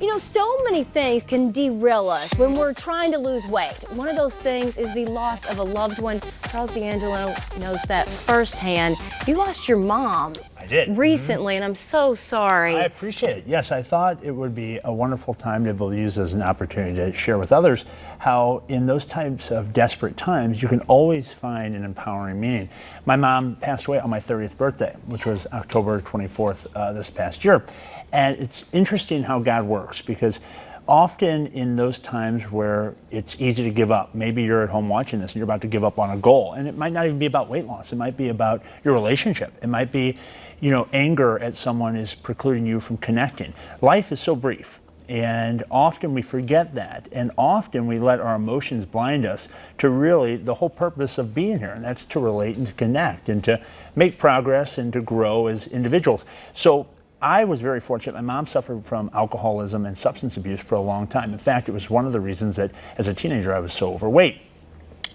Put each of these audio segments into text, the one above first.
You know, so many things can derail us when we're trying to lose weight. One of those things is the loss of a loved one. Charles D'Angelo knows that firsthand. You lost your mom. I did. Recently, and I'm so sorry. I appreciate it. Yes, I thought it would be a wonderful time to be able to use as an opportunity to share with others how in those types of desperate times you can always find an empowering meaning. My mom passed away on my 30th birthday, which was October 24th this past year. And it's interesting how God works, because often in those times where it's easy to give up, maybe you're at home watching this and you're about to give up on a goal, and it might not even be about weight loss. It might be about your relationship. It might be, anger at someone is precluding you from connecting. Life is so brief, and often we forget that, and often we let our emotions blind us to really the whole purpose of being here, and that's to relate and to connect and to make progress and to grow as individuals. So I was very fortunate. My mom suffered from alcoholism and substance abuse for a long time. In fact, it was one of the reasons that as a teenager I was so overweight.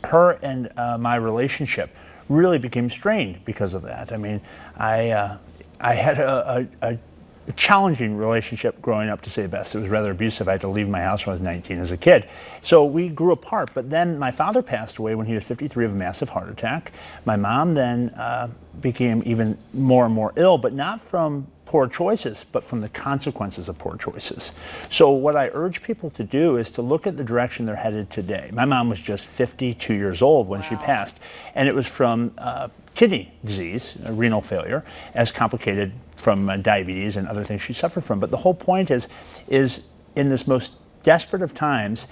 Her and my relationship really became strained because of that. I mean, I had a challenging relationship growing up, to say the best. It was rather abusive. I had to leave my house when I was 19 as a kid. So we grew apart, but then my father passed away when he was 53 of a massive heart attack. My mom then became even more and more ill, but not from poor choices, but from the consequences of poor choices. So what I urge people to do is to look at the direction they're headed today. My mom was just 52 years old when she passed, and it was from kidney disease, renal failure, as complicated from diabetes and other things she suffered from. But the whole point is in this most desperate of times,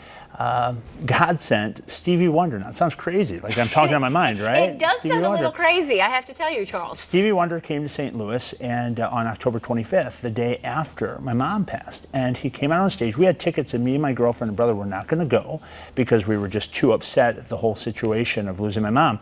God sent Stevie Wonder. Now, it sounds crazy, like I'm talking on my mind, right? It does sound a little crazy, I have to tell you, Charles. Stevie Wonder came to St. Louis, and on October 25th, the day after my mom passed, and he came out on stage. We had tickets, and me and my girlfriend and brother were not going to go because we were just too upset at the whole situation of losing my mom.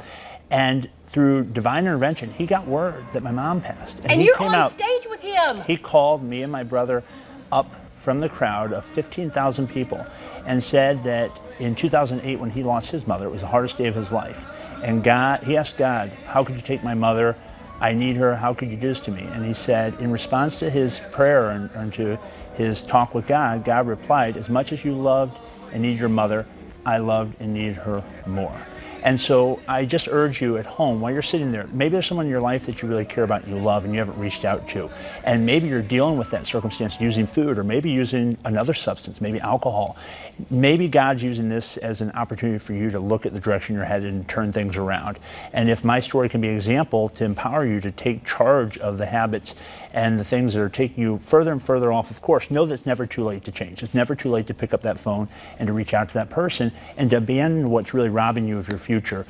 And through divine intervention, he got word that my mom passed. And you're on stage with him. He called me and my brother up from the crowd of 15,000 people and said that in 2008, when he lost his mother, it was the hardest day of his life. And he asked God, how could you take my mother? I need her. How could you do this to me? And he said, in response to his prayer and to his talk with God, God replied, as much as you loved and need your mother, I loved and needed her more. And so I just urge you at home, while you're sitting there, maybe there's someone in your life that you really care about and you love and you haven't reached out to. And maybe you're dealing with that circumstance using food, or maybe using another substance, maybe alcohol. Maybe God's using this as an opportunity for you to look at the direction you're headed and turn things around. And if my story can be an example to empower you to take charge of the habits and the things that are taking you further and further off of course, know that it's never too late to change. It's never too late to pick up that phone and to reach out to that person and to abandon what's really robbing you of your future.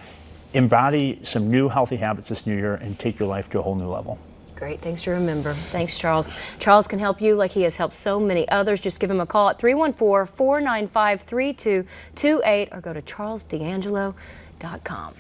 Embody some new healthy habits this new year and take your life to a whole new level. Great things to remember. Thanks, Charles. Charles can help you like he has helped so many others. Just give him a call at 314-495-3228 or go to charlesdangelo.com.